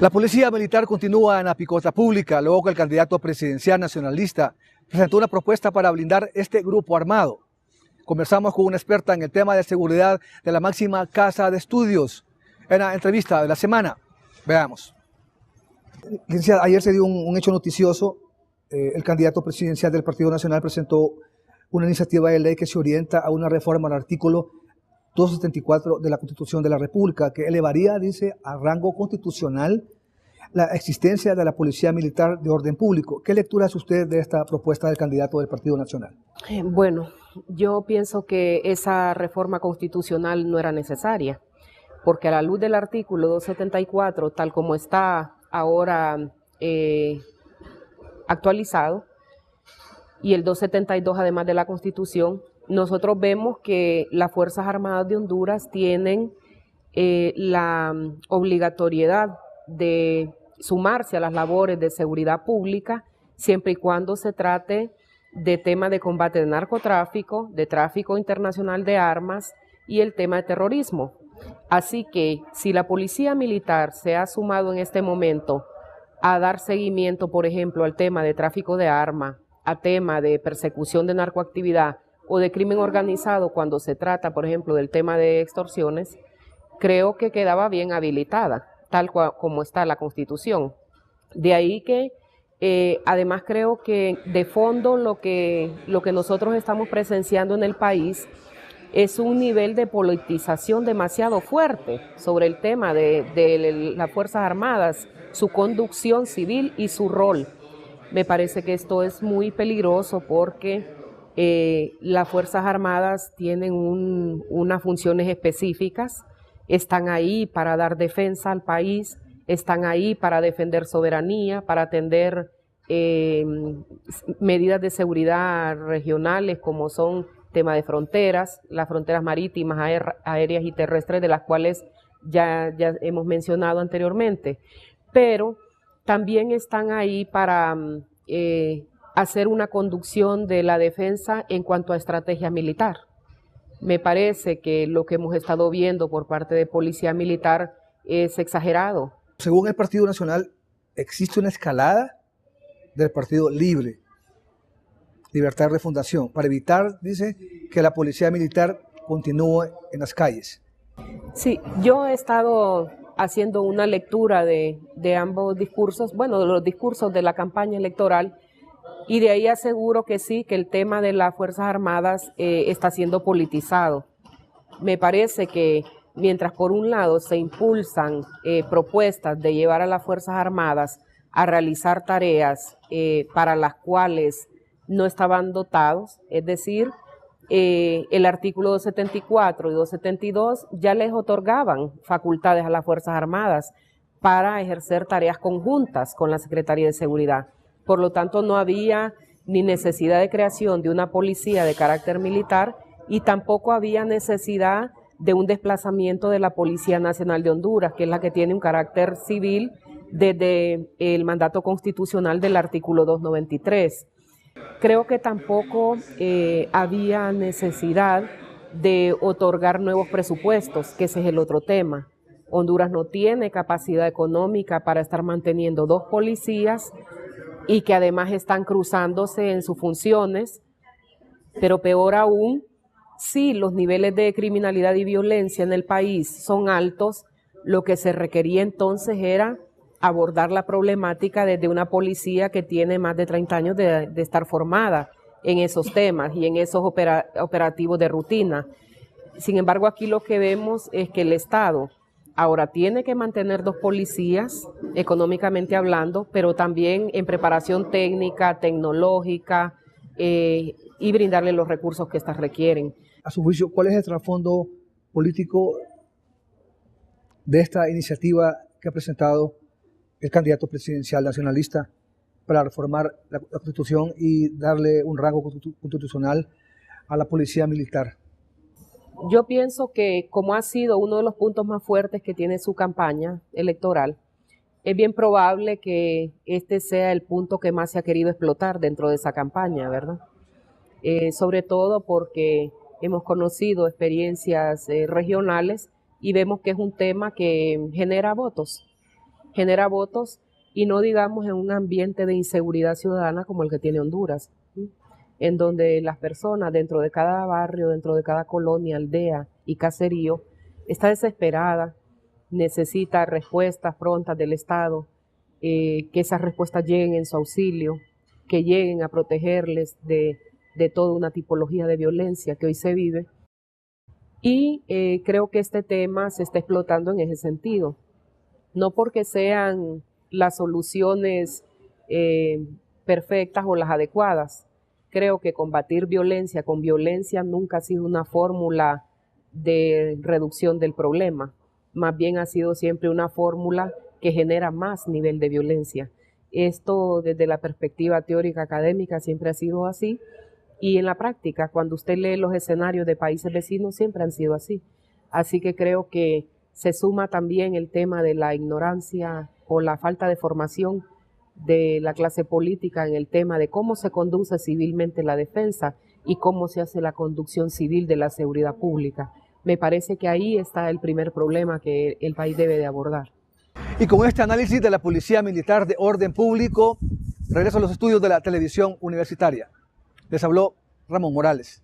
La policía militar continúa en la picota pública luego que el candidato presidencial nacionalista presentó una propuesta para blindar este grupo armado. Conversamos con una experta en el tema de seguridad de la máxima casa de estudios en la entrevista de la semana. Veamos. Licenciada, ayer se dio un hecho noticioso. El candidato presidencial del Partido Nacional presentó una iniciativa de ley que se orienta a una reforma al artículo 274 de la Constitución de la República, que elevaría, dice, a rango constitucional la existencia de la Policía Militar de Orden Público. ¿Qué lectura hace usted de esta propuesta del candidato del Partido Nacional? Bueno, yo pienso que esa reforma constitucional no era necesaria, porque a la luz del artículo 274, tal como está ahora actualizado, y el 272 además de la Constitución, nosotros vemos que las Fuerzas Armadas de Honduras tienen la obligatoriedad de sumarse a las labores de seguridad pública siempre y cuando se trate de tema de combate de narcotráfico, de tráfico internacional de armas y el tema de terrorismo. Así que si la Policía Militar se ha sumado en este momento a dar seguimiento, por ejemplo, al tema de tráfico de armas, a tema de persecución de narcoactividad o de crimen organizado cuando se trata, por ejemplo, del tema de extorsiones, creo que quedaba bien habilitada, tal como está la Constitución. De ahí que, además creo que de fondo lo que nosotros estamos presenciando en el país es un nivel de politización demasiado fuerte sobre el tema de las Fuerzas Armadas, su conducción civil y su rol. Me parece que esto es muy peligroso porque las Fuerzas Armadas tienen unas funciones específicas, están ahí para dar defensa al país, están ahí para defender soberanía, para atender medidas de seguridad regionales como son tema de fronteras, las fronteras marítimas, aéreas y terrestres, de las cuales ya hemos mencionado anteriormente, pero también están ahí para hacer una conducción de la defensa en cuanto a estrategia militar. Me parece que lo que hemos estado viendo por parte de Policía Militar es exagerado. Según el Partido Nacional, existe una escalada del Partido Libre, Libertad de Refundación, para evitar, dice, que la Policía Militar continúe en las calles. Sí, yo he estado haciendo una lectura de ambos discursos, bueno, de los discursos de la campaña electoral, y de ahí aseguro que sí, que el tema de las Fuerzas Armadas está siendo politizado. Me parece que mientras por un lado se impulsan propuestas de llevar a las Fuerzas Armadas a realizar tareas para las cuales no estaban dotados, es decir, el artículo 274 y 272 ya les otorgaban facultades a las Fuerzas Armadas para ejercer tareas conjuntas con la Secretaría de Seguridad. Por lo tanto, no había ni necesidad de creación de una policía de carácter militar y tampoco había necesidad de un desplazamiento de la Policía Nacional de Honduras, que es la que tiene un carácter civil desde el mandato constitucional del artículo 293. Creo que tampoco había necesidad de otorgar nuevos presupuestos, que ese es el otro tema. Honduras no tiene capacidad económica para estar manteniendo 2 policías y que además están cruzándose en sus funciones, pero peor aún, si los niveles de criminalidad y violencia en el país son altos, lo que se requería entonces era abordar la problemática desde una policía que tiene más de 30 años de estar formada en esos temas y en esos operativos de rutina. Sin embargo, aquí lo que vemos es que el Estado ahora tiene que mantener 2 policías, económicamente hablando, pero también en preparación técnica, tecnológica, y brindarle los recursos que éstas requieren. A su juicio, ¿cuál es el trasfondo político de esta iniciativa que ha presentado el candidato presidencial nacionalista para reformar la Constitución y darle un rango constitucional a la Policía Militar? Yo pienso que, como ha sido uno de los puntos más fuertes que tiene su campaña electoral, es bien probable que este sea el punto que más se ha querido explotar dentro de esa campaña, ¿verdad? Sobre todo porque hemos conocido experiencias regionales y vemos que es un tema que genera votos. genera votos y no digamos en un ambiente de inseguridad ciudadana como el que tiene Honduras, ¿sí? En donde las personas dentro de cada barrio, dentro de cada colonia, aldea y caserío, está desesperada, necesita respuestas prontas del Estado, que esas respuestas lleguen en su auxilio, que lleguen a protegerles de toda una tipología de violencia que hoy se vive. Y creo que este tema se está explotando en ese sentido, no porque sean las soluciones perfectas o las adecuadas. Creo que combatir violencia con violencia nunca ha sido una fórmula de reducción del problema, más bien ha sido siempre una fórmula que genera más nivel de violencia. Esto desde la perspectiva teórica académica siempre ha sido así, y en la práctica, cuando usted lee los escenarios de países vecinos, siempre han sido así. Así que creo que se suma también el tema de la ignorancia o la falta de formación de la clase política en el tema de cómo se conduce civilmente la defensa y cómo se hace la conducción civil de la seguridad pública. Me parece que ahí está el primer problema que el país debe de abordar. Y con este análisis de la Policía Militar de Orden Público, regreso a los estudios de la televisión universitaria. Les habló Ramón Morales.